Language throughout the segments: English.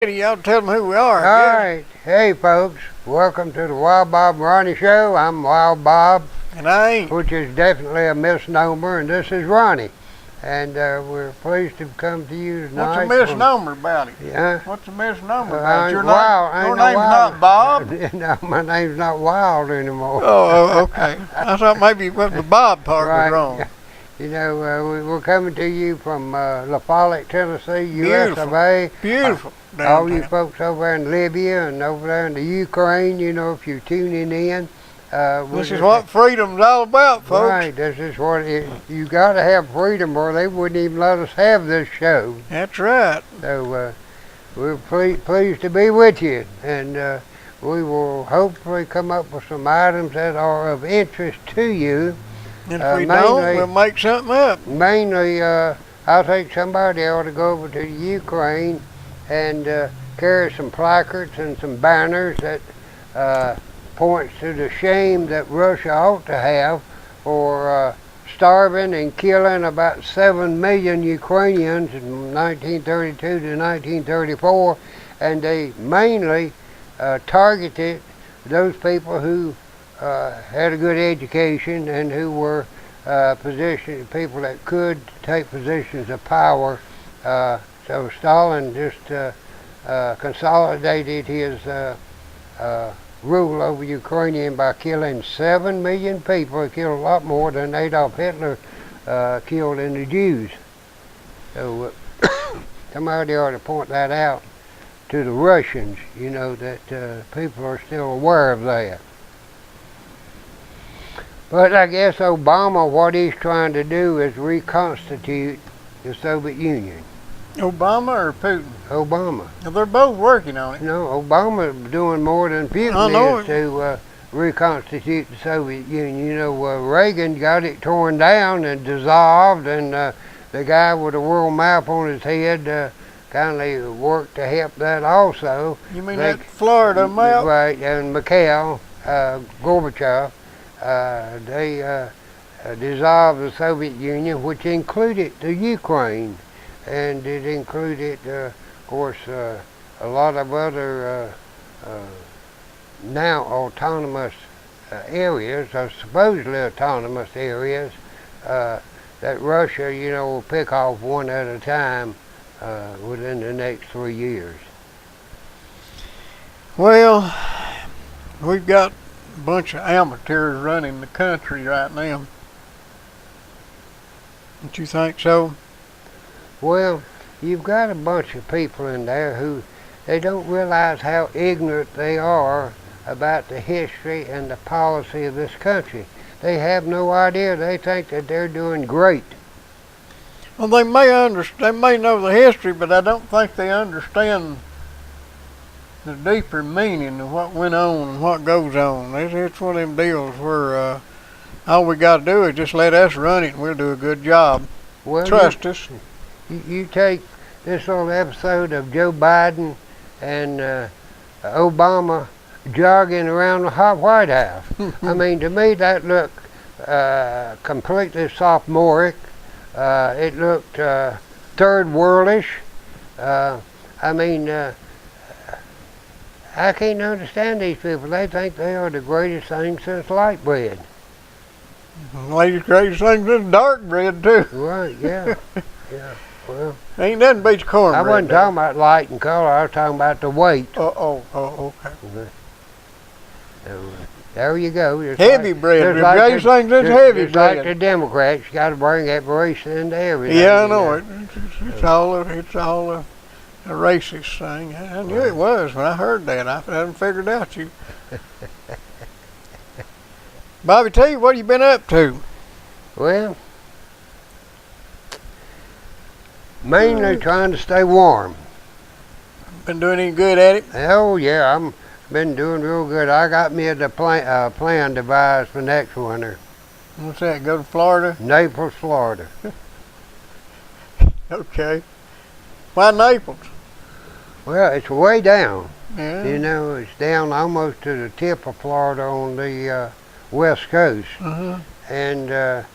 Y'all tell them who we are. All right. Hey, folks. Welcome to the Wild Bob and Ronnie Show. I'm Wild Bob. And I ain't. Which is definitely a misnomer, and this is Ronnie. And we're pleased to come to you tonight. What's a misnomer about it? Yeah? What's a misnomer about it? Your name's Wild. not Bob? No, my name's not Wild anymore. Oh, okay. I thought maybe what the Bob part was wrong. You know, we're coming to you from La Follette, Tennessee, US of A. Beautiful. All you folks over in Libya and over there in the Ukraine, you know, if you're tuning in. This is what freedom's all about, folks. Right, this is what you got to have freedom or they wouldn't even let us have this show. That's right. So we're pleased to be with you, and we will hopefully come up with some items that are of interest to you. And if we don't, we'll make something up. Mainly, I think somebody ought to go over to the Ukraine and carry some placards and some banners that points to the shame that Russia ought to have for starving and killing about 7 million Ukrainians in 1932 to 1934, and they mainly targeted those people who had a good education and who were people that could take positions of power. So Stalin just consolidated his rule over Ukraine by killing 7 million people. He killed a lot more than Adolf Hitler killed in the Jews. So somebody ought to point that out to the Russians, you know, that people are still aware of that. But I guess Obama, what he's trying to do is reconstitute the Soviet Union. Obama or Putin? Obama. Well, they're both working on it. No, Obama's doing more than Putin is to reconstitute the Soviet Union. You know, Reagan got it torn down and dissolved, and the guy with a world map on his head kindly worked to help that also. You mean that Florida map? Right, and Mikhail Gorbachev. They dissolved the Soviet Union, which included the Ukraine, and it included, of course, a lot of other now autonomous areas, or supposedly autonomous areas, that Russia, you know, will pick off one at a time within the next 3 years. Well, we've got a bunch of amateurs running the country right now. Don't you think so? Well, you've got a bunch of people in there who they don't realize how ignorant they are about the history and the policy of this country. They have no idea. They think that they're doing great. Well, they may know the history, but I don't think they understand the deeper meaning of what went on and what goes on. It's one of them deals where all we got to do is just let us run it and we'll do a good job. Well, trust us. You take this little episode of Joe Biden and Obama jogging around the White House. I mean, to me that looked completely sophomoric. It looked third worldish. I mean, I can't understand these people. They think they are the greatest thing since light bread. The greatest thing since dark bread, too. Right, yeah. Yeah, well. Ain't nothing beats cornbread. I wasn't talking about light and color. I was talking about the weight. Okay. So, there you go. Heavy bread. The greatest thing since heavy bread. Like the Democrats, you got to bring that race into everything. Yeah, I know it. It's all a racist thing. I knew it was when I heard that. I hadn't figured out you. Bobby T, what have you been up to? Well, mainly trying to stay warm. Been doing any good at it? Oh yeah, I'm been doing real good. I got me a plan devised for next winter. What's that? Go to Florida? Naples, Florida. Okay. Why Naples? Well, it's way down. Yeah. You know, it's down almost to the tip of Florida on the west coast. And the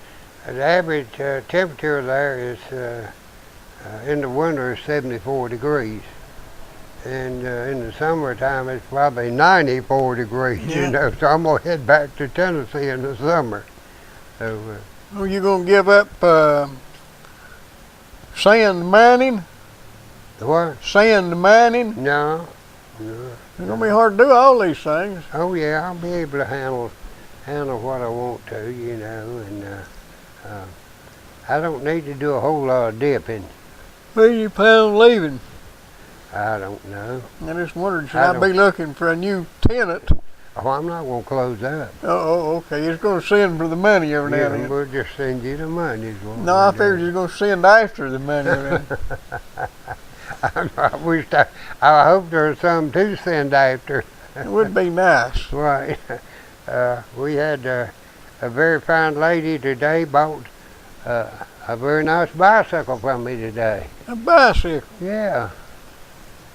average temperature there is in the winter is 74 degrees. And in the summertime, it's probably 94 degrees, Yeah. you know, so I'm going to head back to Tennessee in the summer. So, Are you going to give up sand mining? what? Sand mining? No. It's going to be hard to do all these things. Oh, yeah, I'll be able to handle what I want to, you know, and I don't need to do a whole lot of dipping. Where you plan on leaving? I don't know. I just wondered, should I be looking for a new tenant? Oh, I'm not going to close up. Oh, okay. You're going to send for the money every now Yeah, and then. we'll just send you the money. is what No, I we'll figured do. you're going to send after the money every now and then. I hope there's some to send after. It would be nice. Right. We had a very fine lady today bought a very nice bicycle from me today. A bicycle. Yeah.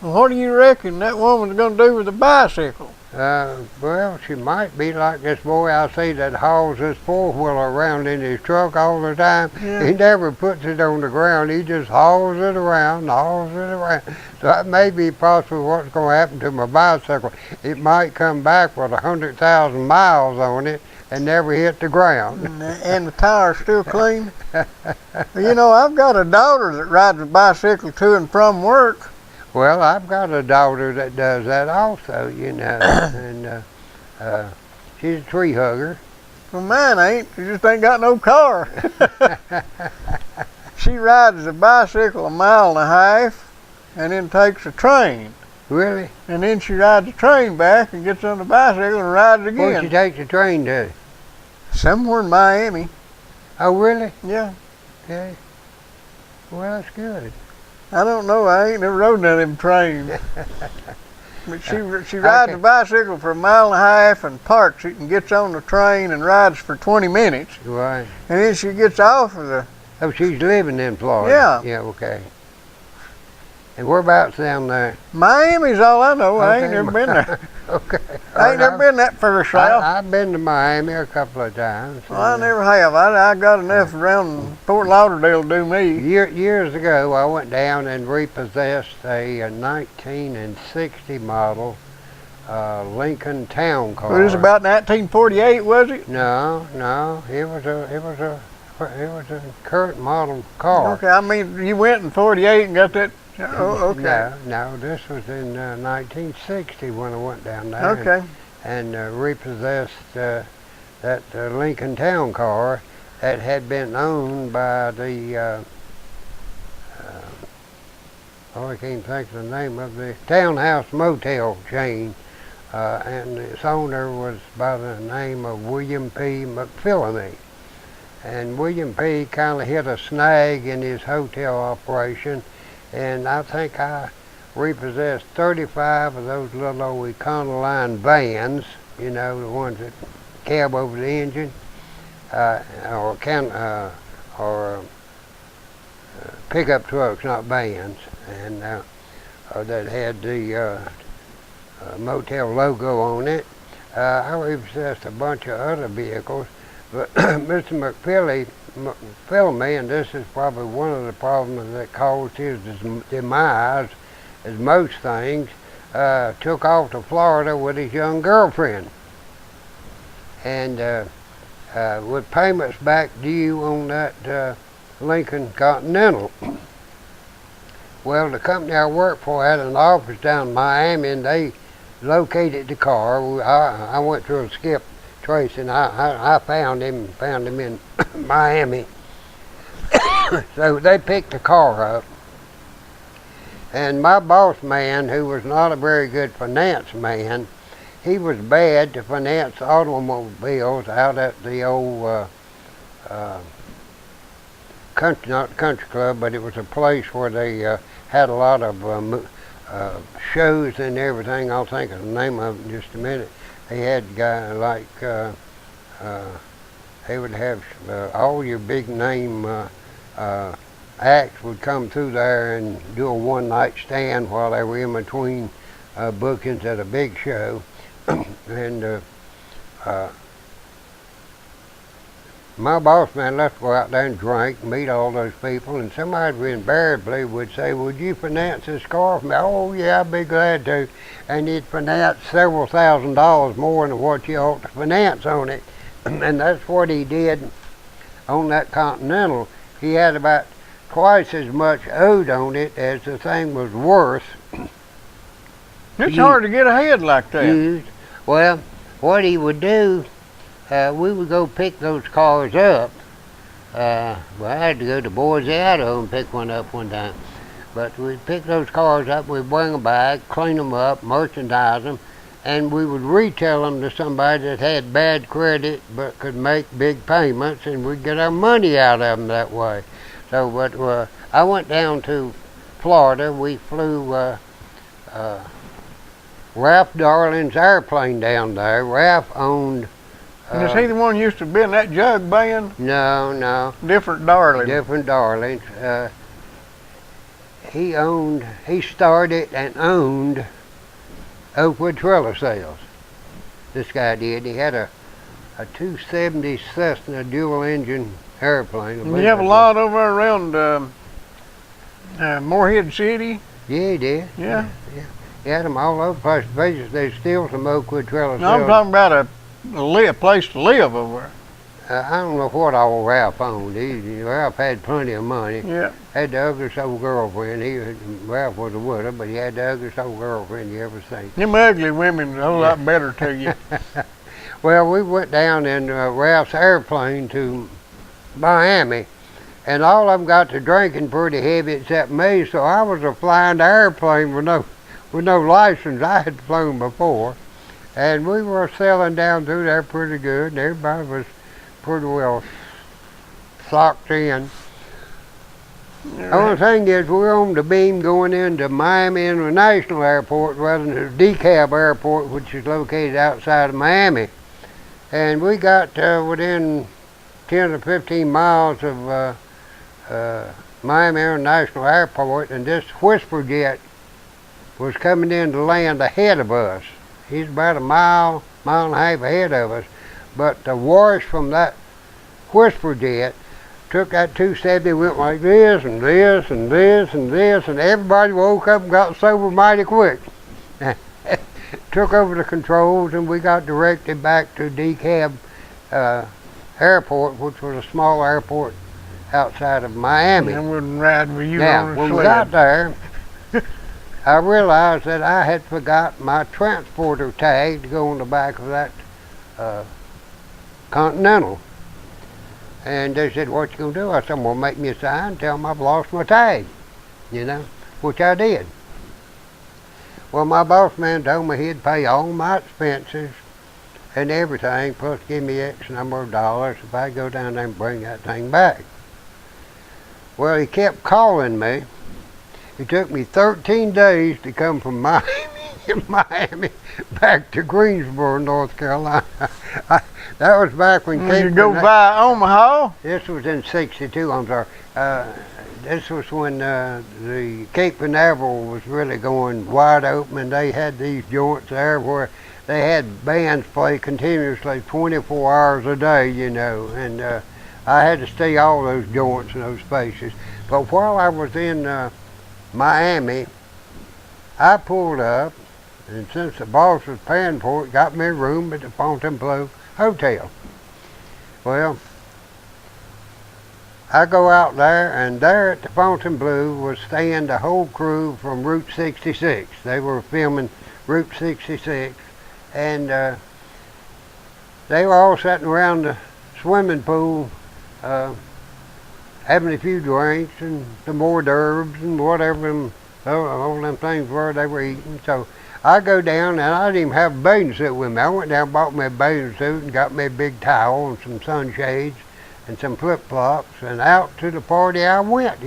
Well, what do you reckon that woman's going to do with a bicycle? Well, she might be like this boy I see that hauls this four-wheeler around in his truck all the time. Yeah. He never puts it on the ground. He just hauls it around. So that may be possibly what's going to happen to my bicycle. It might come back with 100,000 miles on it and never hit the ground. And the tire's still clean? You know, I've got a daughter that rides a bicycle to and from work. Well, I've got a daughter that does that also, you know, and she's a tree hugger. Well, mine ain't. She just ain't got no car. She rides a bicycle 1.5 miles and then takes a train. Really? And then she rides the train back and gets on the bicycle and rides again. Where'd she take the train to? Somewhere in Miami. Oh, really? Yeah. Okay. Well, that's good. I don't know. I ain't never rode none of them trains. But she rides a bicycle for 1.5 miles and parks it and gets on the train and rides for 20 minutes. Right. And then she gets off of the... Oh, she's living in Florida? Yeah. Yeah, okay. And whereabouts down there? Miami's all I know. I ain't Okay. never been there. Okay. I ain't never been that far south. I've been to Miami a couple of times. Well, I never have. I got enough around Fort Lauderdale to do me. Years ago, I went down and repossessed a 1960 model Lincoln Town Car. It was about 1948, was it? No, it was a current model car. Okay, I mean, you went in 48 and got that. Oh, okay. No, this was in 1960 when I went down there. Okay. And repossessed that Lincoln Town Car that had been owned by the I can't think of the name of the Townhouse Motel chain, and its owner was by the name of William P. McPhillamy. And William P. kind of hit a snag in his hotel operation, and I think I repossessed 35 of those little old Econoline vans, you know, the ones that cab over the engine, or pickup trucks, not vans, and that had the motel logo on it. I repossessed a bunch of other vehicles, but Mr. McPhillamy, and this is probably one of the problems that caused his demise, as most things, took off to Florida with his young girlfriend. And with payments back due on that Lincoln Continental. Well, the company I worked for had an office down in Miami, and they located the car. I went through a skip trace, and I found him in Miami. So they picked the car up, and my boss man, who was not a very good finance man, he was bad to finance automobiles out at the old not country club, but it was a place where they had a lot of shows and everything. I'll think of the name of it in just a minute. They had guys like they would have all your big name acts would come through there and do a one-night stand while they were in between bookings at a big show. And My boss man left to go out there and drink, meet all those people, and somebody invariably would say, would you finance this car for me? Oh yeah, I'd be glad to. And he'd finance several $1,000s more than what you ought to finance on it. And that's what he did on that Continental. He had about twice as much owed on it as the thing was worth. It's hard to get ahead like that. Used. Well, what he would do, we would go pick those cars up. Well, I had to go to Boise, Idaho and pick one up one time. But we'd pick those cars up, we'd bring them back, clean them up, merchandise them, and we would retail them to somebody that had bad credit but could make big payments, and we'd get our money out of them that way. So, but I went down to Florida. We flew Ralph Darling's airplane down there. Ralph owned... And is he the one who used to be in that jug band? No. Different Darling. Different Darlings. He started and owned Oakwood Trailer Sales. This guy did. He had a 270 Cessna dual engine airplane. And you have a lot over around Morehead City? Yeah, he did. Yeah. He had them all over the place. There's still some Oakwood Trailer Sales. No, I'm talking about a place to live over there. I don't know what all Ralph owned. Ralph had plenty of money. Yeah. Had the ugliest old girlfriend. Ralph was a widow, but he had the ugliest old girlfriend you ever seen. Them ugly women are a whole lot better to you. Well, we went down in Ralph's airplane to Miami, and all of them got to drinking pretty heavy except me, so I was flying the airplane with no license. I had flown before, and we were sailing down through there pretty good, and everybody was pretty well socked in. The only thing is, we're on the beam going into Miami International Airport rather than the DeKalb Airport, which is located outside of Miami. And we got within 10 or 15 miles of Miami International Airport, and this whisper jet was coming in to land ahead of us. He's about a mile and a half ahead of us. But the wash from that whisper jet took that 270, went like this and this and this and this, and everybody woke up and got sober mighty quick. Took over the controls, and we got directed back to DeKalb Airport, which was a small airport outside of Miami. I wouldn't ride with you now, on a when sled. we got there, I realized that I had forgot my transporter tag to go on the back of that Continental. And they said, what you gonna do? I said, well, make me a sign, tell them I've lost my tag, which I did. Well, my boss man told me he'd pay all my expenses and everything, plus give me X number of dollars if I go down there and bring that thing back. Well, he kept calling me. It took me 13 days to come from Miami back to Greensboro, North Carolina. That was back when you go by Omaha? This was in '62, I'm sorry. This was when the Cape Canaveral was really going wide open, and they had these joints there where they had bands play continuously 24 hours a day, and I had to stay all those joints in those spaces. But while I was in Miami, I pulled up, and since the boss was paying for it, got me a room at the Fontainebleau Hotel. Well, I go out there, and there at the Fontainebleau was staying the whole crew from Route 66. They were filming Route 66, and they were all sitting around the swimming pool having a few drinks and some hors d'oeuvres and whatever all them things were they were eating. So I go down, and I didn't even have a bathing suit with me. I went down and bought me a bathing suit and got me a big towel and some sunshades and some flip-flops, and out to the party I went,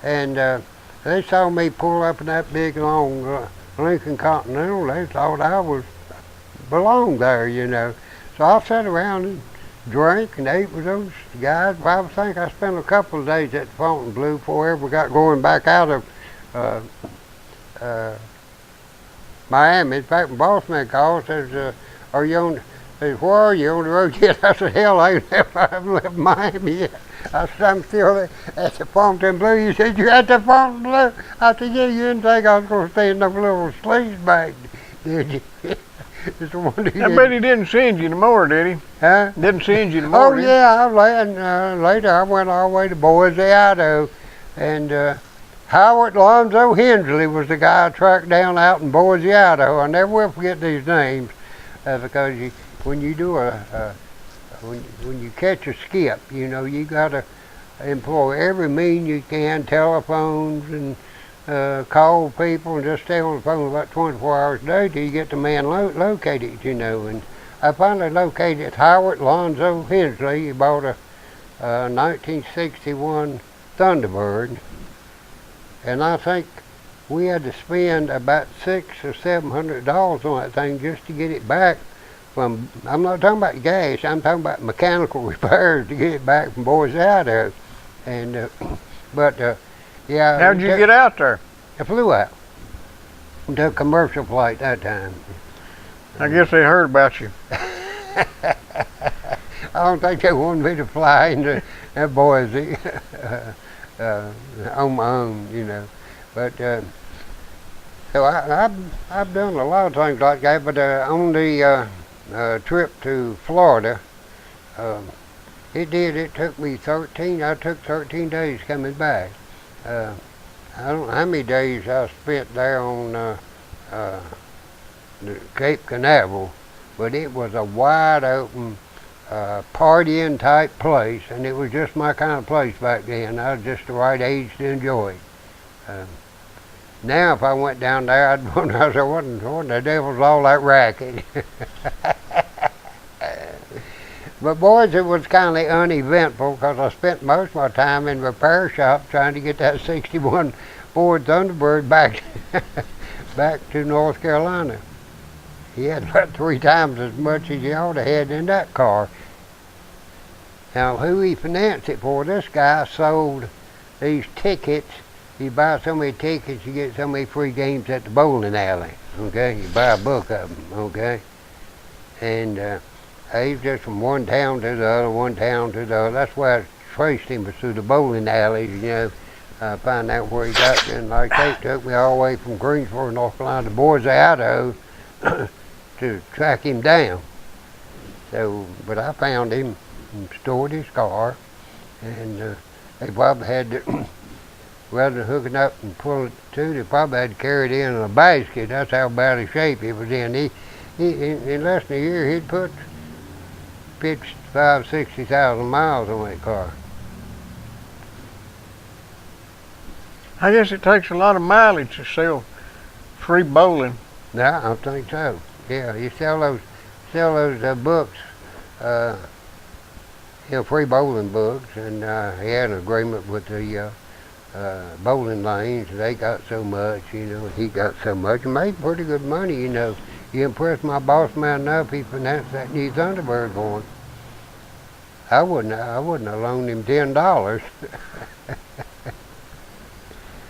And they saw me pull up in that big, long Lincoln Continental. They thought I belonged there, So I sat around and drank and ate with those guys. Well, I think I spent a couple of days at the Fontainebleau before I ever got going back out of Miami. In fact, my boss man called and says, are you on said, where are you on the road yet? I said, hell, I haven't left Miami yet. I said, I'm still at the Fontainebleau. He said, you at the Fontainebleau? I said, yeah, you didn't think I was going to stay in no little sleaze bag, did you? It's the one I bet he didn't send you no more, did he? Huh? Didn't send you no more, Oh, yeah, later I went all the way to Boise, Idaho, and Howard Lonzo Hensley was the guy I tracked down out in Boise, Idaho. I never will forget these names because when you do when you catch a skip, you know, you got to employ every mean you can, telephones and call people and just stay on the phone about 24 hours a day till you get the man located, you know. And I finally located Howard Lonzo Hensley. He bought a 1961 Thunderbird, and I think we had to spend about $600 or $700 on that thing just to get it back from. I'm not talking about gas. I'm talking about mechanical repairs to get it back from Boise, Idaho. And yeah. How'd you get out there? I flew out. Took a commercial flight that time. I guess they heard about you. I don't think they wanted me to fly into Boise on my own, you know. But so I've done a lot of things like that. But on the trip to Florida, it took me 13. I took 13 days coming back. I don't know how many days I spent there on the Cape Canaveral, but it was a wide open partying type place, and it was just my kind of place back then. I was just the right age to enjoy it. Now if I went down there, I'd wonder, I said, what in the devil's all that racket? But boys, it was kind of uneventful because I spent most of my time in repair shop trying to get that 61 Ford Thunderbird back to North Carolina. He had about 3 times as much as he ought to had in that car. Now, who he financed it for, this guy sold these tickets. You buy so many tickets, you get so many free games at the bowling alley, okay? You buy a book of them, okay? And he's just from one town to the other, one town to the other. That's why I traced him, was through the bowling alleys, you know, find out where he got to. And like they took me all the way from Greensboro, North Carolina to Boise, Idaho to track him down. So, but I found him and stored his car, and they probably had to, rather than hooking up and pulling it to, they probably had to carry it in a basket. That's how bad a shape he was in. He in less than a year, he'd put 60,000 miles on that car. I guess it takes a lot of mileage to sell free bowling. Yeah, I think so. Yeah, you sell those books, free bowling books, and he had an agreement with the bowling lanes. They got so much, you know, he got so much, and made pretty good money, you know. You impressed my boss man enough, he financed that new Thunderbird for him. I wouldn't have loaned him $10.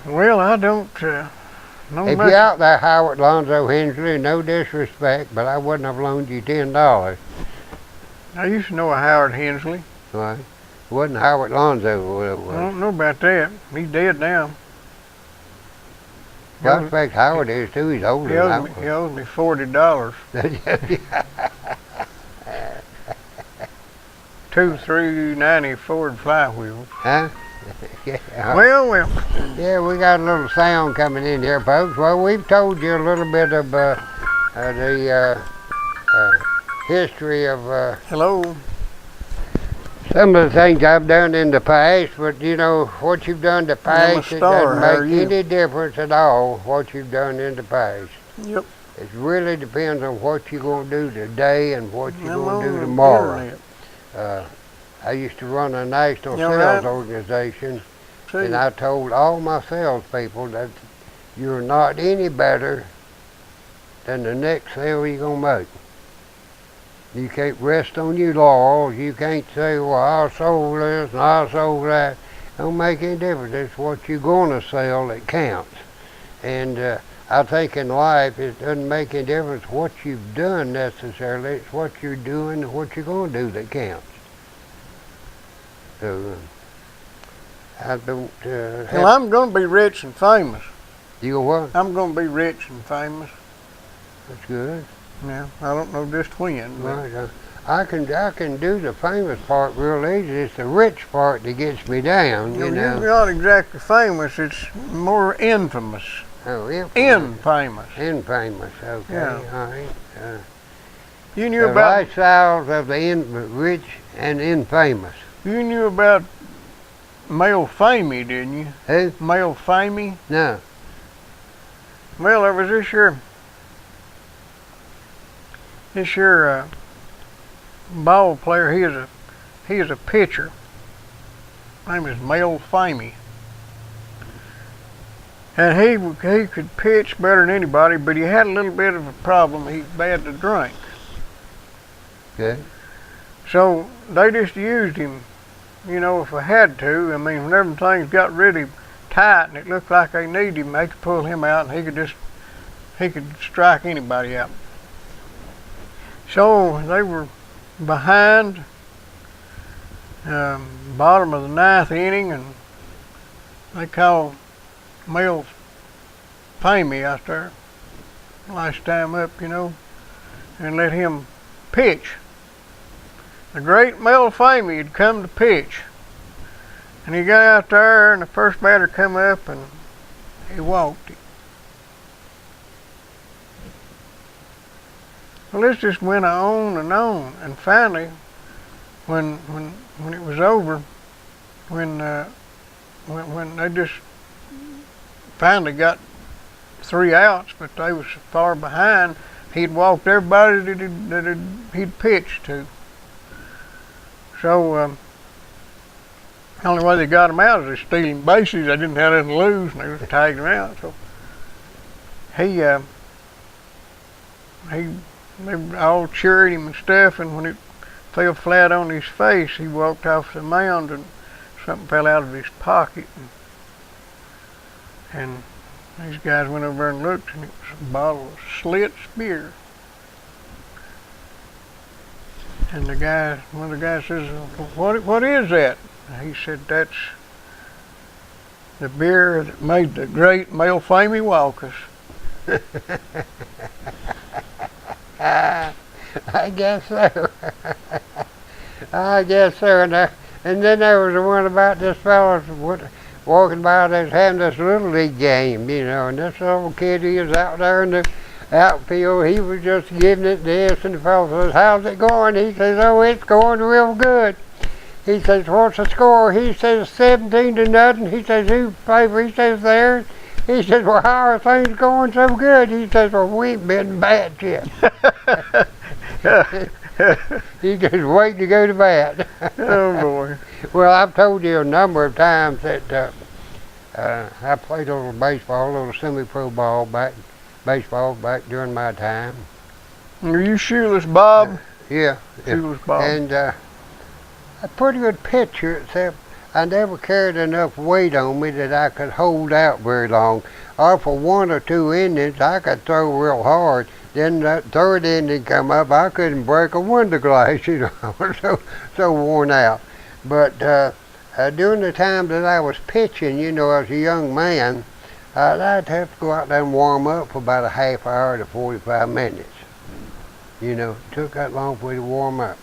Well, I don't know if much. you're out there, Howard Lonzo Hensley, no disrespect, but I wouldn't have loaned you $10. I used to know a Howard Hensley. Right. It wasn't Howard Lonzo. I don't know about that. He's dead now. I expect Howard is too. He's older than I was. He owes me $40. 2 390 Ford flywheels. Huh? Yeah. Well. Yeah, we got a little sound coming in here, folks. Well, we've told you a little bit of the history of Hello. some of the things I've done in the past, but you know, what you've done in the past, it doesn't make any difference at all what you've done in the past. Yep. It really depends on what you're going to do today and what you're going to do tomorrow. I used to run a national sales organization, and I told all my salespeople that you're not any better than the next sale you're going to make. You can't rest on your laurels. You can't say, well, I sold this and I sold that. Don't make any difference. It's what you're going to sell that counts. And I think in life it doesn't make any difference what you've done necessarily. It's what you're doing and what you're going to do that counts. So I don't. Well, I'm going to be rich and famous. You go what? I'm going to be rich and famous. That's good. Yeah, I don't know just when. Right. I can do the famous part real easy. It's the rich part that gets me down. You know. You're not exactly famous. It's more infamous. Oh, Infamous. Infamous. Okay. Yeah. All right. You knew The about lifestyles of the rich and infamous. you knew about male famey, didn't you? Who? Male famey. No. Well, there was this year ball player. He is a pitcher. His name is Mel Famey. And he could pitch better than anybody, but he had a little bit of a problem. He's bad to drink. Good. So they just used him, you know, if they had to. I mean, whenever things got really tight and it looked like they needed him, they could pull him out and he could strike anybody out. So they were behind, bottom of the ninth inning, and they called Mel Famey out there last time up, you know, and let him pitch. The great Mel Famey had come to pitch, and he got out there, and the first batter come up, and he walked him. Well, this just went on, and finally, when it was over, when they just finally got 3 outs, but they was so far behind, he'd walked everybody that he'd pitched to. So the only way they got him out is they stealing bases. They didn't have nothing to lose, and they just tagged him out. So they all cheered him and stuff, and when it fell flat on his face, he walked off the mound and something fell out of his pocket, and these guys went over and looked, and it was a bottle of Schlitz beer. And one of the guys says, what is that? And he said, that's the beer that made the great Mel Famey walk us. I guess so. I guess so. And then there was the one about this fellow walking by that's having this little league game, you know, and this little kid, he was out there in the outfield. He was just giving it this, and the fellow says, how's it going? He says, oh, it's going real good. He says, what's the score? He says, 17-0. He says, who's favor? He says, theirs. He says, well, how are things going so good? He says, well, we ain't been bad yet. He's just waiting to go to bat. Oh, boy. Well, I've told you a number of times that I played a little baseball, a little semi-pro baseball back during my time. Are you Shoeless Bob? Yeah. Shoeless Bob. And a pretty good pitcher, except I never carried enough weight on me that I could hold out very long. Or for 1 or 2 innings, I could throw real hard. Then that third inning come up, I couldn't break a window glass, you know. I was so worn out. But during the time that I was pitching, you know, as a young man, I'd have to go out there and warm up for about a half hour to 45 minutes. You know, it took that long for me to warm up.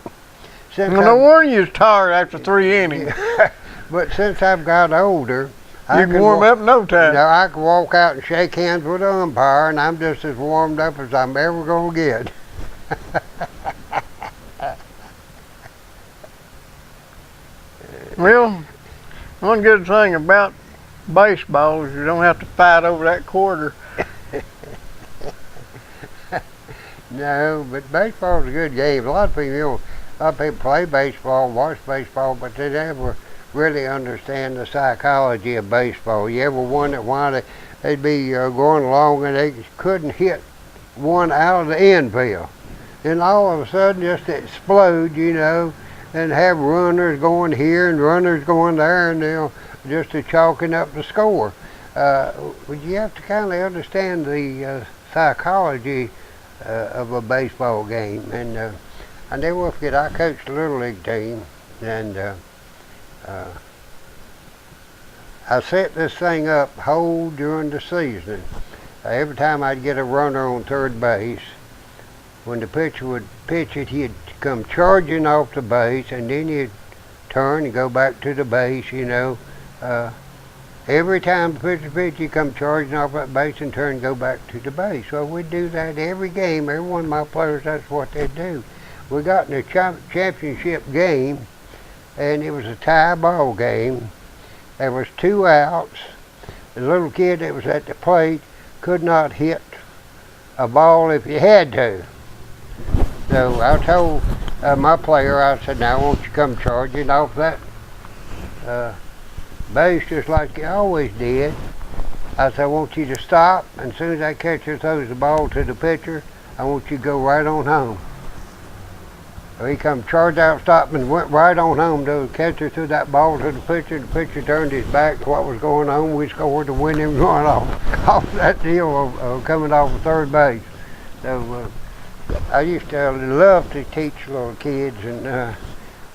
No wonder you was tired after 3 innings. But since I've got older, you can warm up in no time. You know, I can walk out and shake hands with the umpire, and I'm just as warmed up as I'm ever going to get. Well, one good thing about baseball is you don't have to fight over that quarter. No, but baseball's a good game. A lot of people play baseball, watch baseball, but they never really understand the psychology of baseball. You ever wonder why they'd be going along and they couldn't hit one out of the infield? And all of a sudden just explode, you know, and have runners going here and runners going there, and they'll just chalking up the score. Would you have to kind of understand the psychology of a baseball game. And I never will forget, I coached a little league team, and I set this thing up whole during the season. Every time I'd get a runner on third base, when the pitcher would pitch it, he'd come charging off the base, and then he'd turn and go back to the base, you know. Every time the pitcher pitched, he'd come charging off that base and turn and go back to the base. So we'd do that every game. Every one of my players, that's what they'd do. We got in a championship game, and it was a tie ball game. There was 2 outs. The little kid that was at the plate could not hit a ball if he had to. So I told my player, I said, now won't you come charging off that base just like you always did. I said, I want you to stop, and as soon as that catcher throws the ball to the pitcher, I want you to go right on home. So he come charged out, stopped, and went right on home. The catcher threw that ball to the pitcher turned his back to what was going on. We scored the winning run off that deal of coming off of third base. So I used to love to teach little kids and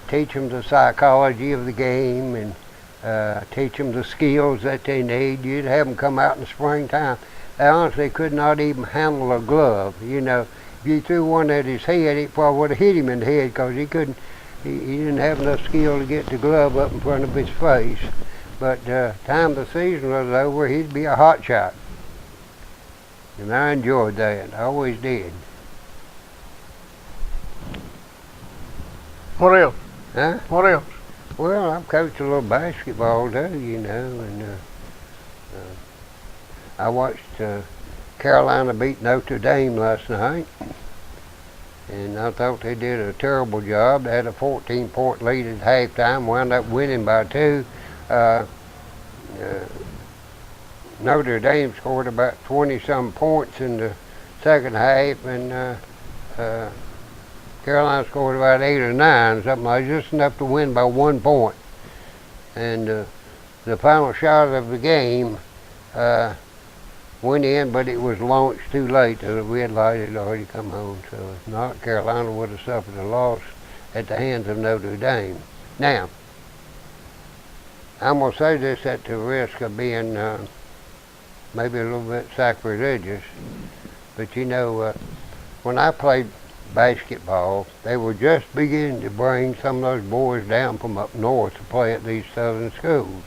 teach them the psychology of the game, and teach them the skills that they need. You'd have them come out in the springtime. They honestly could not even handle a glove. You know, if you threw one at his head, it probably would have hit him in the head because he couldn't. He didn't have enough skill to get the glove up in front of his face. But time the season was over, he'd be a hot shot. And I enjoyed that. I always did. What else? Huh? What else? Well, I've coached a little basketball too, you know, and I watched Carolina beat Notre Dame last night, and I thought they did a terrible job. They had a 14-point lead at halftime, wound up winning by 2. Notre Dame scored about 20-some points in the second half, and Carolina scored about 8 or 9, something like just enough to win by 1 point. And the final shot of the game went in, but it was launched too late. The red light had already come on, so if not, Carolina would have suffered a loss at the hands of Notre Dame. Now, I'm going to say this at the risk of being maybe a little bit sacrilegious, but you know, when I played basketball, they were just beginning to bring some of those boys down from up north to play at these southern schools.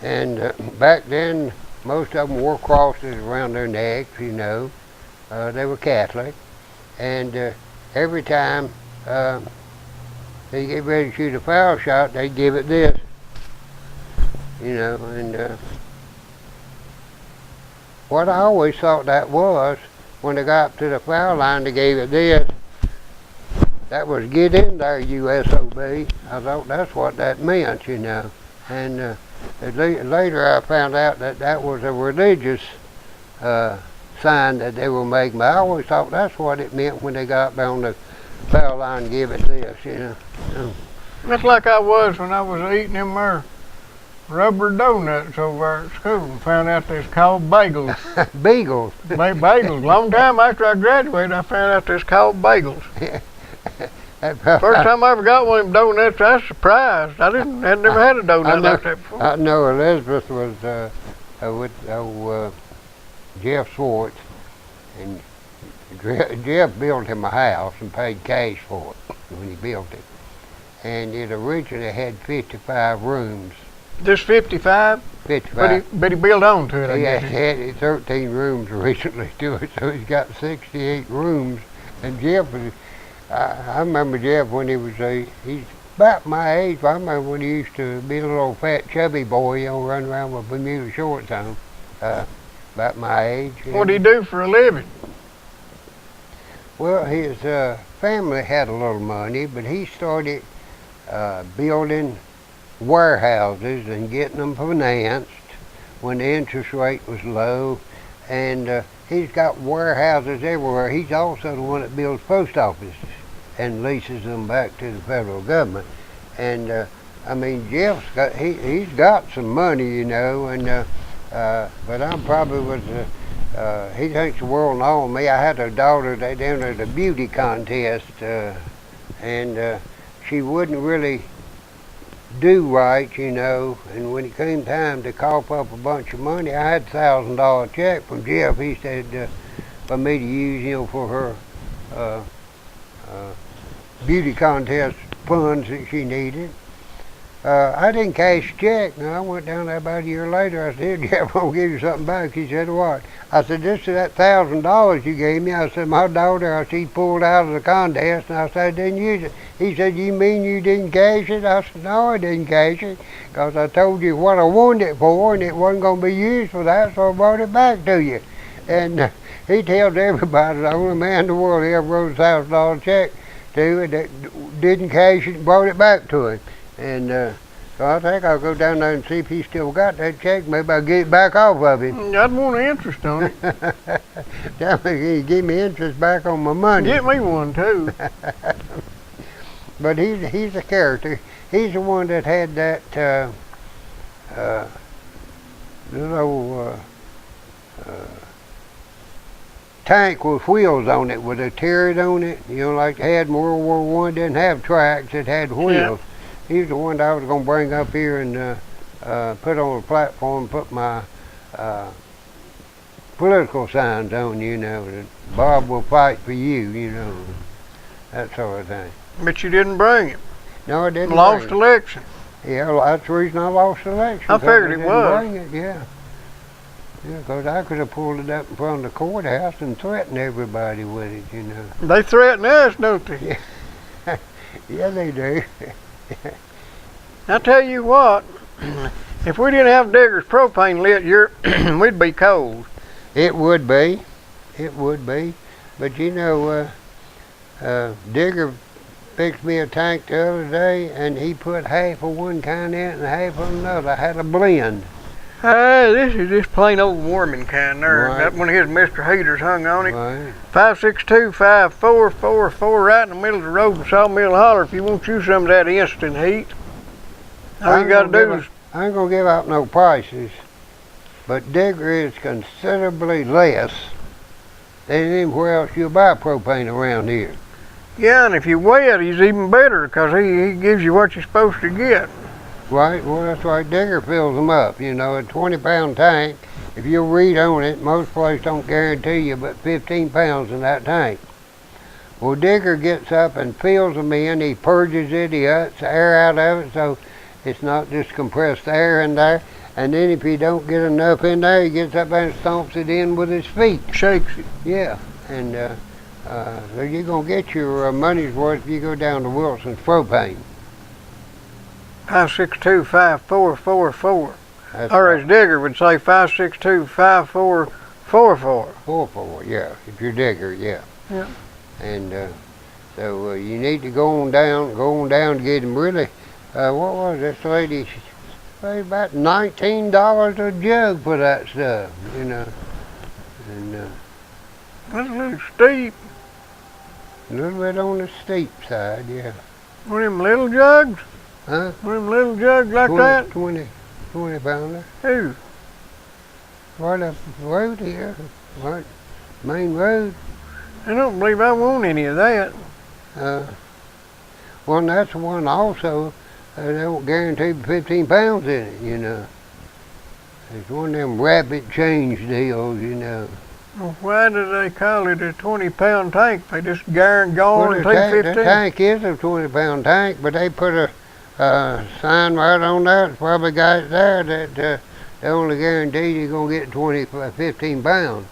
And back then, most of them wore crosses around their necks, you know. They were Catholic. And every time they get ready to shoot a foul shot, they'd give it this. You know, and what I always thought that was, when they got up to the foul line, they gave it this. That was get in there, you SOB. I thought that's what that meant, you know. And later I found out that that was a religious sign that they were making. But I always thought that's what it meant when they got up there on the foul line and give it this, you know. Just like I was when I was eating them there rubber donuts over at school and found out they're called bagels. Bagels. Bagels. Long time after I graduated, I found out they're called bagels. First time I ever got one of them donuts, I was surprised. I'd never had a donut like that before. I know Elizabeth was with Jeff Swartz, and Jeff built him a house and paid cash for it when he built it. And it originally had 55 rooms. Just 55? 55. But he built on to it, I guess. He had 13 rooms originally to it, so he's got 68 rooms. And Jeff was, I remember Jeff when he was he's about my age. I remember when he used to be a little old fat chubby boy, you know, running around with Bermuda shorts on. About my age. What did he do for a living? Well, his family had a little money, but he started building warehouses and getting them financed when the interest rate was low, and he's got warehouses everywhere. He's also the one that builds post offices and leases them back to the federal government. And I mean, Jeff's got he's got some money, you know, and But I'm probably he thinks the world of me. I had a daughter that entered a beauty contest, and she wouldn't really do right, you know. And when it came time to cough up a bunch of money, I had $1,000 check from Jeff. He said for me to use, you know, for her beauty contest funds that she needed. I didn't cash a check. Now, I went down there about a year later. I said, Jeff, I'm going to give you something back. He said, what? I said, this is that $1,000 you gave me. I said, my daughter, she pulled out of the contest, and I said, I didn't use it. He said, you mean you didn't cash it? I said, no, I didn't cash it, because I told you what I wanted it for, and it wasn't going to be used for that, so I brought it back to you. And he tells everybody, the only man in the world he ever wrote a $1,000 check to that didn't cash it and brought it back to him. And so I think I'll go down there and see if he still got that check. Maybe I'll get it back off of him. I'd want interest on it. Tell me, he give me interest back on my money. Get me one too. But he's a character. He's the one that had that little tank with wheels on it with a turret on it. You know, like they had in World War I. Didn't have tracks. It had wheels. Yeah. He's the one that I was going to bring up here and put on a platform, put my political signs on, you know, that Bob will fight for you, you know, that sort of thing. But you didn't bring it. No, I didn't. Lost election. Yeah, well, that's the reason I lost the election. I figured it was. Bring it, yeah. Yeah, because I could have pulled it up in front of the courthouse and threatened everybody with it, you know. They threaten us, don't they? Yeah, yeah they do. I tell you what, if we didn't have Digger's propane lit, we'd be cold. It would be. It would be. But you know, Digger fixed me a tank the other day, and he put half of one kind in it and half of another. I had a blend. This is just plain old warming kind there. Right. That one of his Mr. Heaters hung on it. Right. 562-5444 right in the middle of the road in Sawmill Holler if you want you some of that instant heat. All you got to do is... I ain't going to give out no prices, but Digger is considerably less than anywhere else you'll buy propane around here. Yeah, and if you weigh it, he's even better because he gives you what you're supposed to get. Right, well that's right, Digger fills them up, you know, a 20-pound tank. If you read on it, most places don't guarantee you but 15 pounds in that tank. Well, Digger gets up and fills them in, he purges it, he lets the air out of it so it's not just compressed air in there. And then if he don't get enough in there, he gets up and stomps it in with his feet. Shakes it. Yeah, and so you're going to get your money's worth if you go down to Wilson's Propane. 562-5444. That's Or right. as Digger would say, 562-5444. 44, yeah, if you're Digger, yeah. Yeah. And so you need to go on down to get him really, what was this lady? She paid about $19 a jug for that stuff, you know. And That's a little steep. a little bit on the steep side, yeah. One of them little jugs? Huh? One of them little jugs like that? 20 pounder. Who? Right up the road here, right, main road. I don't believe I want any of that. Well, that's one also, they don't guarantee 15 pounds in it, you know. It's one of them rapid change deals, you know. Well, why do they call it a 20-pound tank? They just guarantee 15? The tank is a 20-pound tank, but they put a sign right on there. It's probably got it there that they only guarantee you're going to get 15 pounds.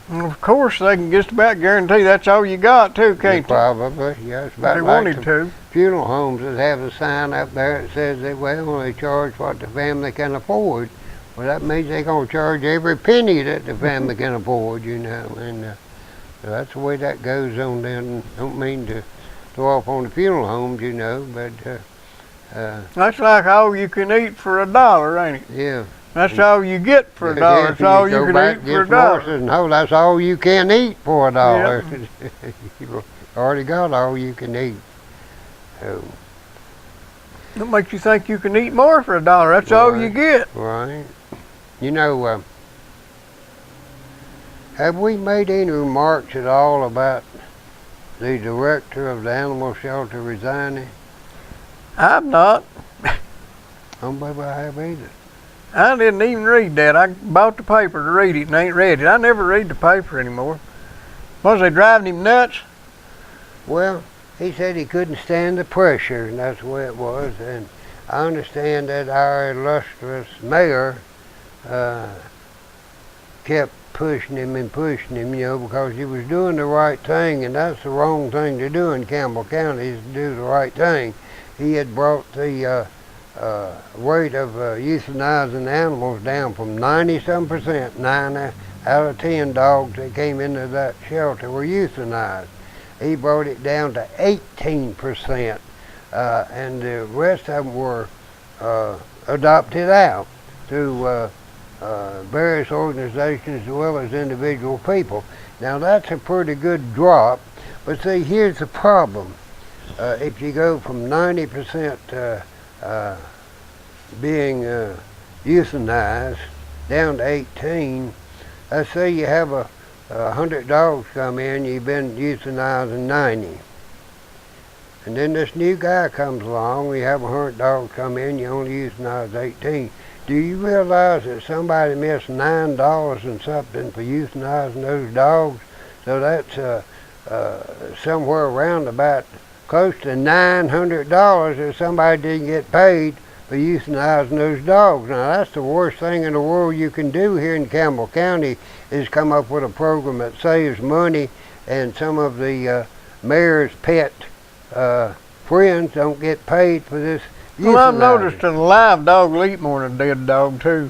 Well, of course, they can just about guarantee that's all you got, too, can't they? Probably, yeah. It's about They like wanted to. Funeral homes that have a sign up there that says they will only charge what the family can afford. Well, that means they're going to charge every penny that the family can afford, you know. And so that's the way that goes on down. Don't mean to throw off on the funeral homes, you know, but That's like all you can eat for $1, ain't it? yeah. That's all you get for $1. That's all you can eat for $1. No, that's all you can eat for $1. Yep. You already got all you can eat. So. That makes you think you can eat more for $1. That's all you get. Right. You know, have we made any remarks at all about the director of the animal shelter resigning? I've not. I don't believe I have either. I didn't even read that. I bought the paper to read it and ain't read it. I never read the paper anymore. Was they driving him nuts? Well, he said he couldn't stand the pressure, and that's the way it was. And I understand that our illustrious mayor kept pushing him, you know, because he was doing the right thing, and that's the wrong thing to do in Campbell County, is to do the right thing. He had brought the rate of euthanizing animals down from 90-some%. 9 out of 10 dogs that came into that shelter were euthanized. He brought it down to 18%, and the rest of them were adopted out through various organizations as well as individual people. Now that's a pretty good drop, but see, here's the problem. If you go from 90% being euthanized down to 18, let's say you have 100 dogs come in, you've been euthanizing 90. And then this new guy comes along, we have 100 dogs come in, you only euthanize 18. Do you realize that somebody missed $9 and something for euthanizing those dogs? So that's somewhere around about close to $900 that somebody didn't get paid for euthanizing those dogs. Now that's the worst thing in the world you can do here in Campbell County, is come up with a program that saves money, and some of the mayor's pet friends don't get paid for this. Well, I've noticed that a live dog will eat more than a dead dog too.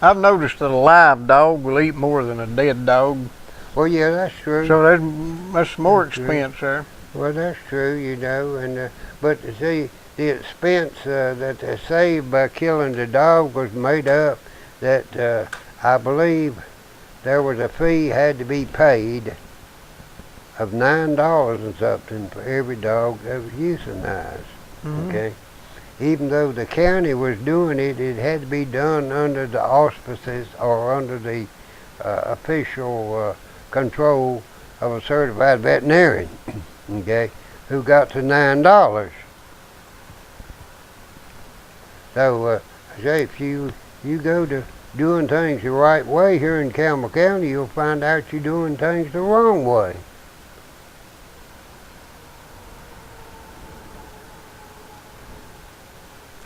I've noticed that a live dog will eat more than a dead dog. Well, yeah, that's true. So that's more expense there. Well, that's true, you know, and but see, the expense that they saved by killing the dog was made up that I believe there was a fee had to be paid of $9 and something for every dog that was euthanized. Okay, even though the county was doing it, it had to be done under the auspices or under the official control of a certified veterinarian. Okay, who got to $9. So I say, if you go to doing things the right way here in Campbell County, you'll find out you're doing things the wrong way.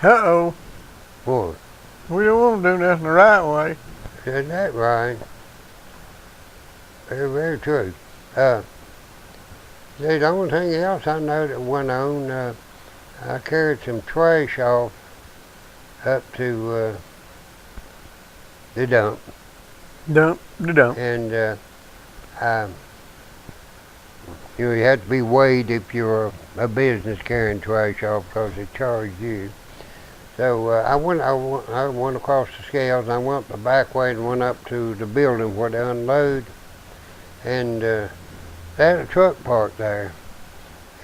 Uh-oh. Boy. We don't want to do nothing the right way. Isn't that right? Very, very true. The only thing else I know that went on, I carried some trash off up to the dump. The dump. And you know, you had to be weighed if you're a business carrying trash off, because they charge you. So I went across the scales, and I went the back way and went up to the building where they unload. And they had a truck parked there,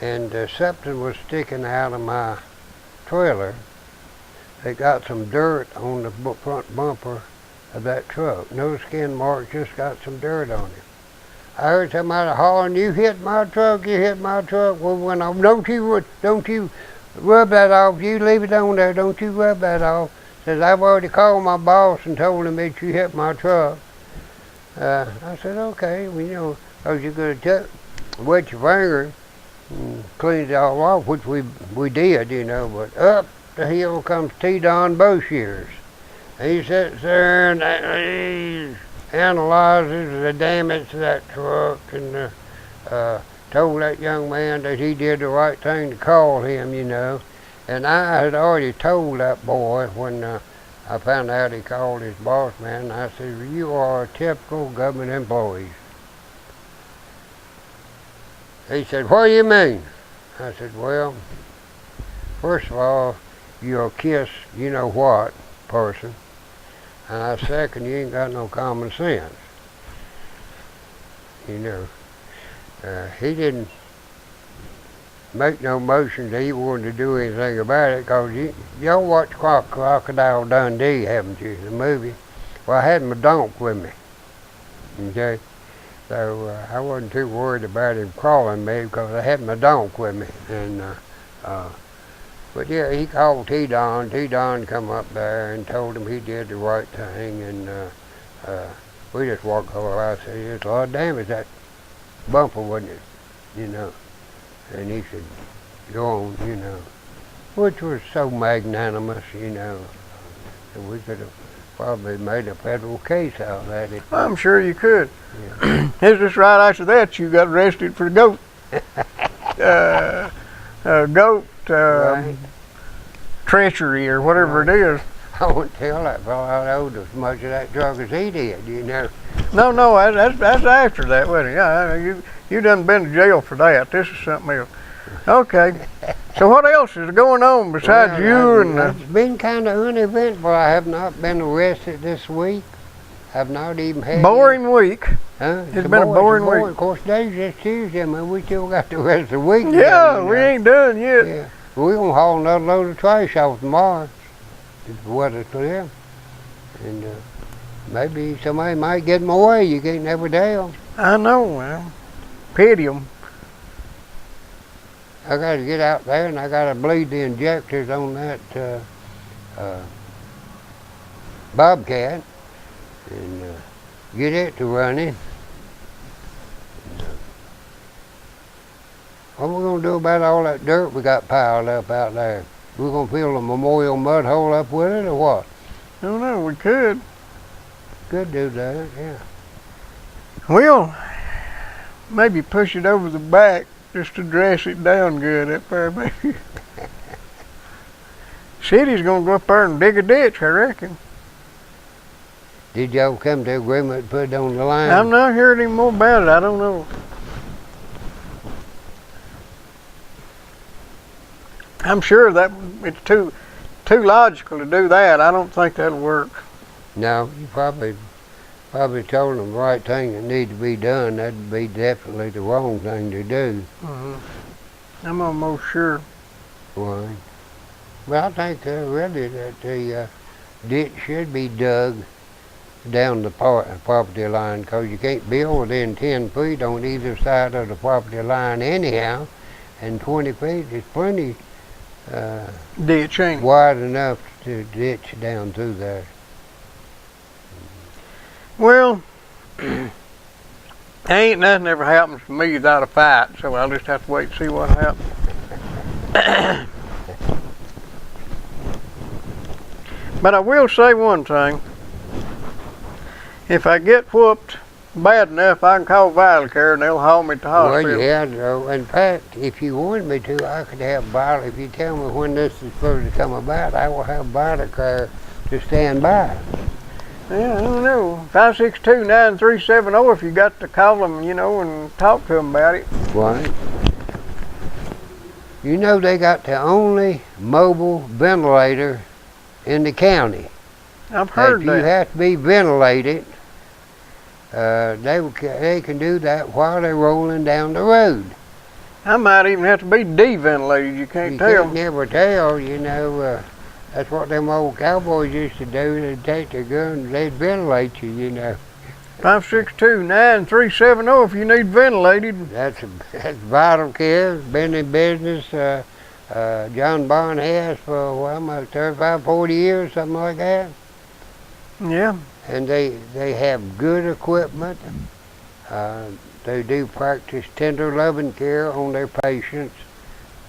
and something was sticking out of my trailer. They got some dirt on the front bumper of that truck. No skin marks, just got some dirt on it. I heard somebody hollering, "You hit my truck, you hit my truck." Well, when I, don't you rub that off, you leave it on there, don't you rub that off. Says, "I've already called my boss and told him that you hit my truck." I said, "Okay, well, you know, because you could have wet your finger and cleaned it all off," which we did, you know. But up the hill comes T. Don Boshears. He sits there and he analyzes the damage to that truck, and told that young man that he did the right thing to call him, you know. And I had already told that boy when I found out he called his boss man. I said, "Well, you are a typical government employee." He said, "What do you mean?" I said, "Well, first of all, you're a kiss you-know-what person. And second, you ain't got no common sense." You know, he didn't make no motion that he wanted to do anything about it, because y'all watch Crocodile Dundee, haven't you, the movie? Well, I had my donk with me. Okay, so I wasn't too worried about him crawling me because I had my donk with me. And but yeah, he called T-Don. T-Don come up there and told him he did the right thing, and we just walked over. I said, "There's a lot of damage that bumper, wasn't it?" You know, and he said, "Go on," you know, which was so magnanimous, you know, that we could have probably made a federal case out of that. I'm sure you could. Yeah. It's just right after that you got arrested for goat. Goat Right. treachery or whatever it is. I wouldn't tell that fellow I owed as much of that drug as he did, you know. No, that's after that, wasn't it? Yeah, you done been to jail for that. This is something else. Okay. So what else is going on besides you and? It's been kind of uneventful. I have not been arrested this week. I've not even had. Boring week. Huh? It's been a boring week. Of course, today's just Tuesday, man. We still got the rest of the week. Yeah, we ain't done yet. Yeah, we're gonna haul another load of trash off tomorrow. If the weather's clear, and maybe somebody might get in my way. You can't never tell. I know, man. Pity 'em. I got to get out there and I got to bleed the injectors on that Bobcat and get it to running. What are we going to do about all that dirt we got piled up out there? We're going to fill a memorial mud hole up with it or what? I don't know, we could. Could do that, yeah. We'll maybe push it over the back just to dress it down good up there, maybe. City's gonna go up there and dig a ditch, I reckon. Did y'all come to agreement to put it on the line? I'm not hearing any more about it, I don't know. I'm sure that it's too logical to do that. I don't think that'll work. No, you probably told them the right thing that needs to be done. That'd be definitely the wrong thing to do. I'm almost sure. Right. Well, I think really that the ditch should be dug down the property line, because you can't build within 10 feet on either side of the property line anyhow, and 20 feet is plenty ditch ain't wide enough to ditch down through there. Well, ain't nothing ever happens to me without a fight, so I'll just have to wait and see what happens. But I will say one thing. If I get whooped bad enough, I can call Vital Care and they'll haul me to the hospital. Well, yeah, in fact, if you wanted me to, I could have Vital. If you tell me when this is supposed to come about, I will have Vital Care to stand by. Yeah, I don't know. 562-9370 if you got to call them, you know, and talk to them about it. Right. You know they got the only mobile ventilator in the county. I've heard that. You have to be ventilated. They can do that while they're rolling down the road. I might even have to be deventilated. You can't tell. You can't never tell, you know. That's what them old cowboys used to do. They'd take their guns, they'd ventilate you, you know. 562-9370 if you need ventilated. That's Vital Care. Been in business. John Bond has for almost 35, 40 years, something like that. Yeah. And they have good equipment. They do practice tender loving care on their patients.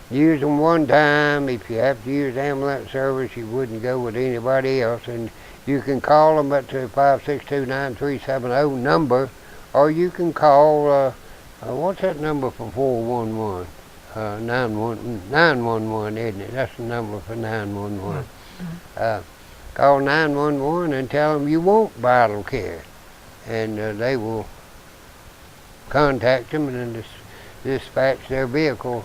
Use them one time. If you have to use ambulance service, you wouldn't go with anybody else. And you can call them at the 562-9370 number, or you can call, what's that number for 411? 911, isn't it? That's the number for 911. Call 911 and tell them you want Vital Care, and they will contact them and dispatch their vehicle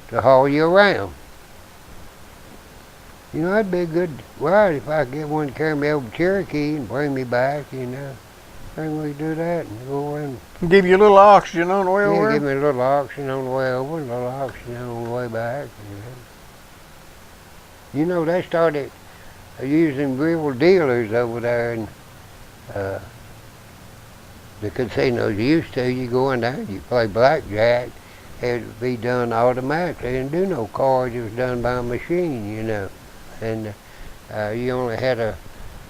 to haul you around. You know, that'd be a good ride if I could get one to carry me over to Cherokee and bring me back, you know. I think we could do that and go around. Give you a little oxygen on the way over? Yeah, give me a little oxygen on the way over and a little oxygen on the way back. You know, they started using real dealers over there uh, the casinos used to. You go in there, you play blackjack, it would be done automatically. They didn't do no cards, it was done by a machine, you know. And you only had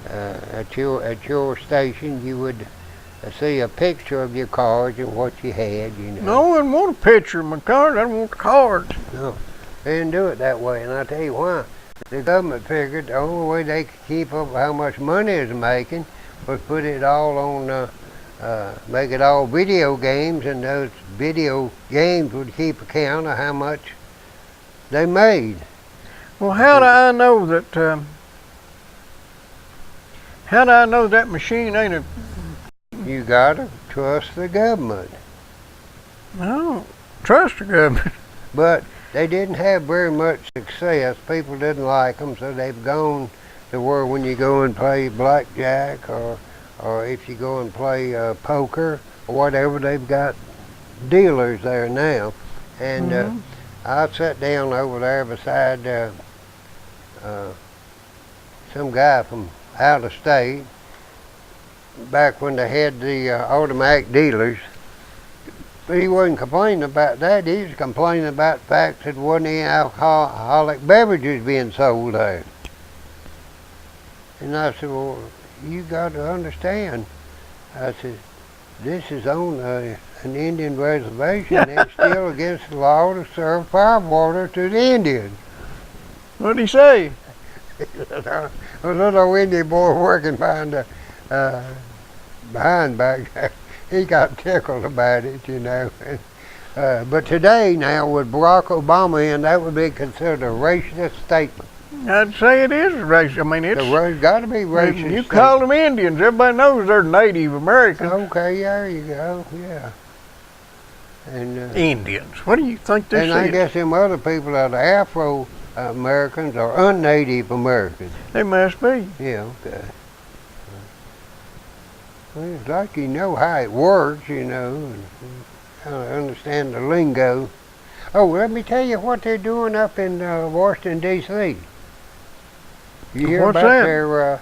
at your station, you would see a picture of your cards and what you had, you know. No, I wouldn't want a picture of my card. I want the cards. No, they didn't do it that way, and I'll tell you why. The government figured the only way they could keep up how much money it was making was put it all on, make it all video games, and those video games would keep account of how much they made. Well, how do I know that? How do I know that machine ain't a? You gotta trust the government. I don't trust the government. But they didn't have very much success. People didn't like them, so they've gone to where when you go and play blackjack, or if you go and play poker or whatever, they've got dealers there now. And I sat down over there beside some guy from out of state, back when they had the automatic dealers. But he wasn't complaining about that. He was complaining about the fact that there wasn't any alcoholic beverages being sold there. And I said, well, you got to understand. I said, this is on an Indian reservation. It's still against the law to serve firewater to the Indians. What'd he say? A little Indian boy working behind back there. He got tickled about it, you know. But today now with Barack Obama in, that would be considered a racist statement. I'd say it is racist. I mean, it's got to be racist. You call them Indians, everybody knows they're Native Americans. Okay, there you go, yeah. And Indians. What do you think this is? And I guess them other people that are Afro-Americans are un-Native Americans. They must be. Yeah, okay. Well, it's like you know how it works, you know, and kind of understand the lingo. Oh, let me tell you what they're doing up in Washington, D.C. You hear What's about that? their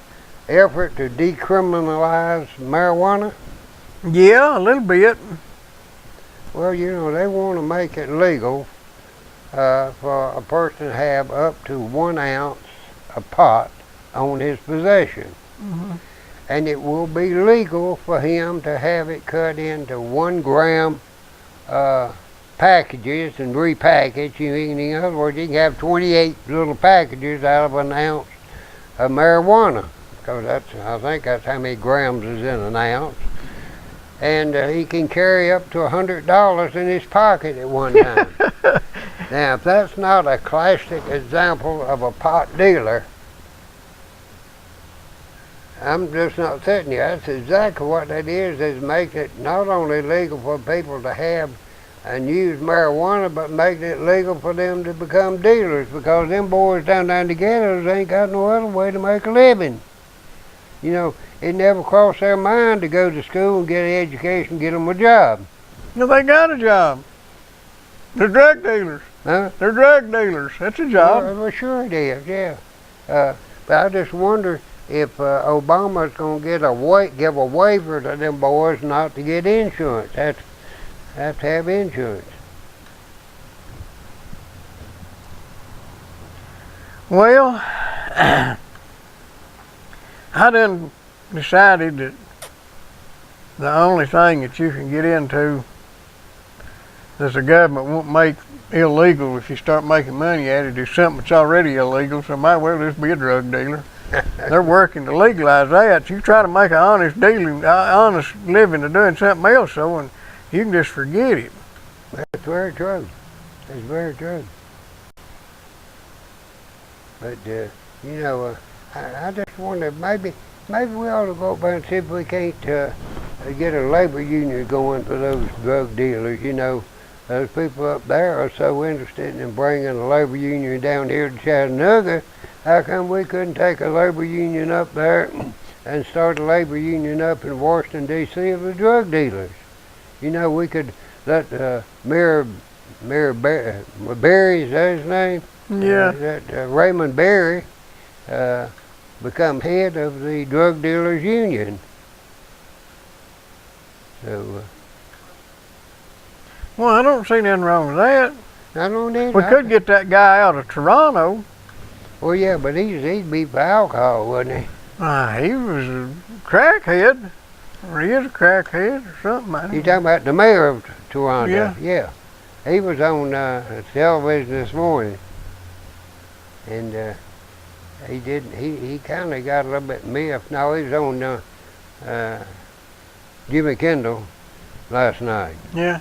effort to decriminalize marijuana? Yeah, a little bit. Well, you know, they want to make it legal for a person to have up to 1 ounce of pot on his possession. Mm-hmm. And it will be legal for him to have it cut into 1 gram packages and repackaged. In other words, you can have 28 little packages out of 1 ounce of marijuana, because I think that's how many grams is in 1 ounce. And he can carry up to $100 in his pocket at one time. Now, if that's not a classic example of a pot dealer, I'm just not sitting here. That's exactly what that is making it not only legal for people to have and use marijuana, but making it legal for them to become dealers, because them boys down there together ain't got no other way to make a living. You know, it never crossed their mind to go to school and get an education, get them a job. No, they got a job. They're drug dealers. Huh? They're drug dealers. That's a job. Well, sure it is, yeah. But I just wonder if Obama's going to give a waiver to them boys not to get insurance. Have to have insurance. Well, I done decided that the only thing that you can get into that the government won't make illegal if you start making money at it is something that's already illegal, so might well just be a drug dealer. They're working to legalize that. You try to make an honest living to doing something else, so and you can just forget it. That's very true. That's very true. But you know, I just wonder, maybe we ought to go up there and see if we can't get a labor union going for those drug dealers. You know, those people up there are so interested in bringing a labor union down here to Chattanooga. How come we couldn't take a labor union up there and start a labor union up in Washington, D.C. of the drug dealers? You know, we could let Mayor Berry, is that his name? Yeah. Raymond Berry become head of the drug dealers union. So, Well, I don't see nothing wrong with that. I don't know. We could get that guy out of Toronto. Well, yeah, but he'd be for alcohol, wouldn't he? He was a crackhead. Or he is a crackhead or something. You talking about the mayor of Toronto? Yeah. Yeah. He was on television this morning, and he kind of got a little bit miffed. No, he was on Jimmy Kimmel last night. Yeah.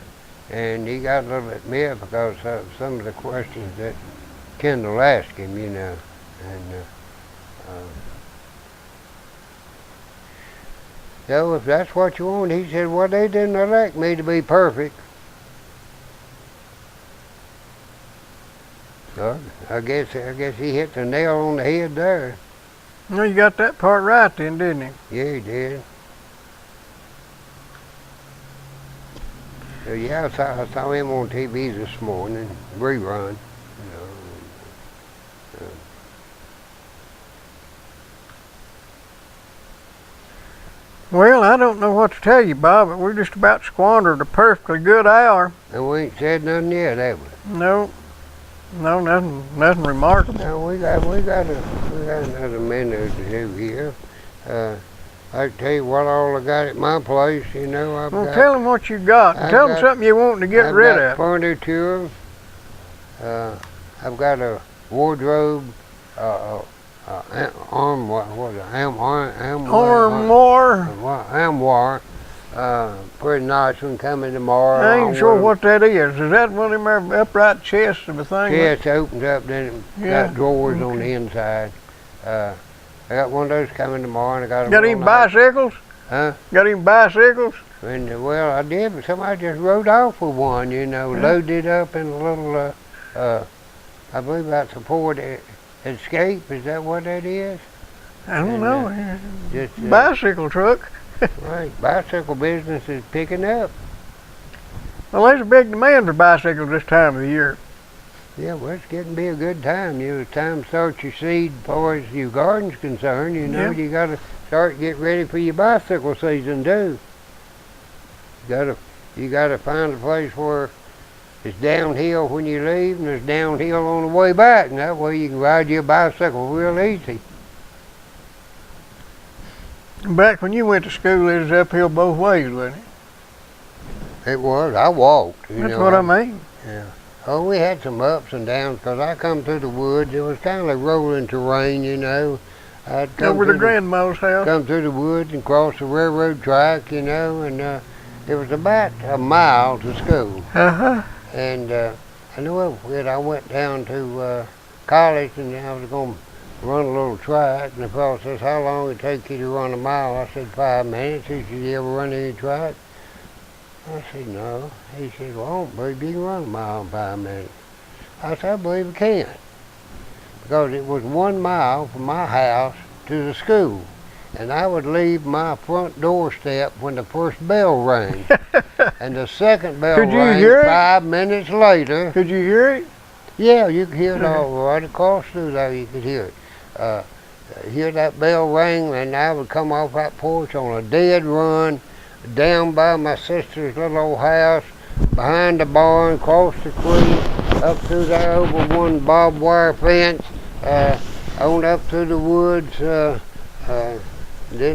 And he got a little bit miffed because of some of the questions that Kendall asked him, you know. And so if that's what you want, he said, well, they didn't elect me to be perfect. So I guess he hit the nail on the head there. No, you got that part right then, didn't he? Yeah, he did. So yeah, I saw him on TV this morning, rerun. You know. Well, I don't know what to tell you, Bob, but we just about squandered a perfectly good hour. And we ain't said nothing yet, have we? No, nothing remarkable. No, we got another minute or two here. I can tell you what all I got at my place. You know, Tell them what you got. Tell them something you want to get rid of. I've got furniture. I've got a wardrobe. Armoire. Pretty nice one coming tomorrow. I ain't sure what that is. Is that one of them upright chests of a thing? Chest opens up, then it got drawers on the inside. I got one of those coming tomorrow, and I got any bicycles? Huh? Got any bicycles? And well, I did, but somebody just rode off with one. You know, loaded up in a little. I believe that's a Ford Escape. Is that what that is? I don't know. Bicycle truck. Right, bicycle business is picking up. Well, there's a big demand for bicycles this time of the year. Yeah, well, it's getting to be a good time. You know, it's time to start your seed as far as your garden's concerned. You know, you got to start get ready for your bicycle season too. You got to find a place where it's downhill when you leave and it's downhill on the way back. And that way you can ride your bicycle real easy. Back when you went to school, it was uphill both ways, wasn't it? It was. I walked. That's what I mean. Yeah. Oh, we had some ups and downs because I come through the woods. It was kind of like rolling terrain, you know. I'd come over to grandma's house. Come through the woods and cross the railroad track, you know, and it was about a mile to school. And I knew I went down to college, and I was going to run a little track, and the fellow says, how long it take you to run a mile? I said, 5 minutes. He said, you ever run any track? I said, no. He said, well, I don't believe you can run a mile in 5 minutes. I said, I believe I can. Because it was 1 mile from my house to the school. And I would leave my front doorstep when the first bell rang. And the second bell rang 5 minutes later. Could you hear it? Yeah, you could hear it all right across through there. You could hear it. Hear that bell ring, and I would come off that porch on a dead run, down by my sister's little old house, behind the barn, across the creek, up through there over one barbed wire fence, on up through the woods. Then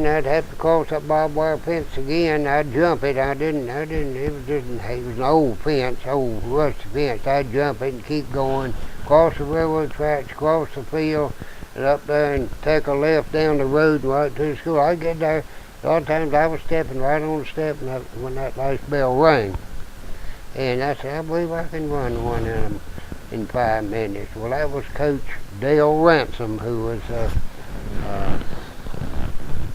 I'd have to cross that barbed wire fence again. I'd jump it. It was an old fence, old rusty fence. I'd jump it and keep going, cross the railroad tracks, cross the field, and up there and take a left down the road and right to the school. I'd get there. A lot of times I was stepping right on the step when that last bell rang. And I said, I believe I can run one of them in 5 minutes. Well, that was Coach Dale Ransom, who was a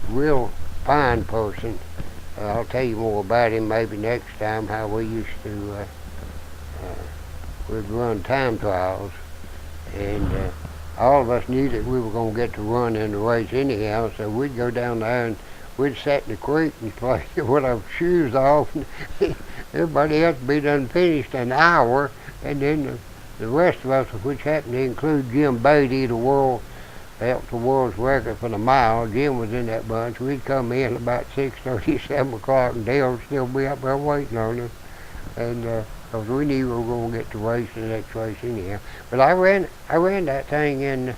real fine person. I'll tell you more about him maybe next time, how we used to, we'd run time trials. And all of us knew that we were going to get to run in the race anyhow, so we'd go down there and we'd sit in the creek and play with our shoes off. Everybody else would be done finished an hour, and then the rest of us, which happened to include Jim Beatty, the world held the world's record for the mile. Jim was in that bunch. We'd come in about 6:30, 7 o'clock, and Dale would still be up there waiting on us. And because we knew we were going to get to race the next race anyhow. But I ran that thing in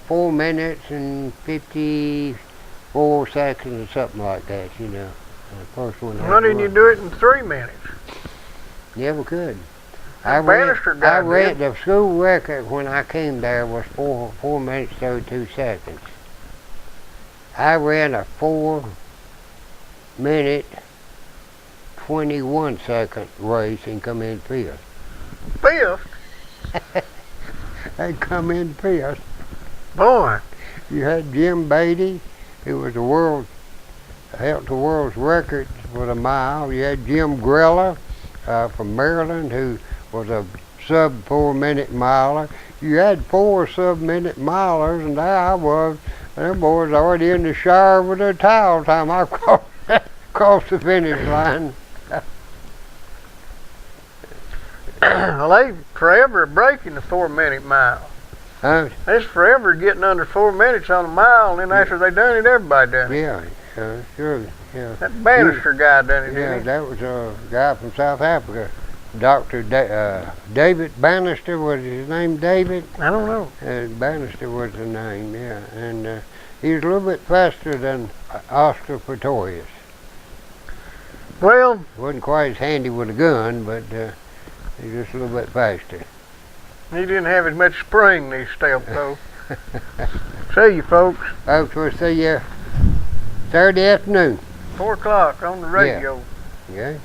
4 minutes and 54 seconds or something like that, you know. The first one. Why didn't you do it in 3 minutes? Never could. Bannister guy I ran the school record when I came there was 4 minutes 32 seconds. I ran a 4 minute 21 second race and come in fifth. Fifth? I come in fifth. Boy. You had Jim Beatty, who was held the world's record for the mile. You had Jim Grella from Maryland, who was a sub 4 minute miler. You had 4 sub-minute milers, and there I was. Them boys already in the shower with their towel time I crossed the finish line. Well, they forever breaking the 4 minute mile. Huh? It's forever getting under 4 minutes on a mile, and then after they done it, everybody done it. Yeah, sure, yeah. That Bannister guy done it, Yeah, didn't he? that was a guy from South Africa. Dr. David Bannister, was his name David? I don't know. Bannister was the name, yeah. And he was a little bit faster than Oscar Pretorius. Well, Wasn't quite as handy with a gun, but he was just a little bit faster. he didn't have as much spring in his step, though. See you, folks. Folks, we'll see you Saturday afternoon. 4 o'clock on the radio. Okay.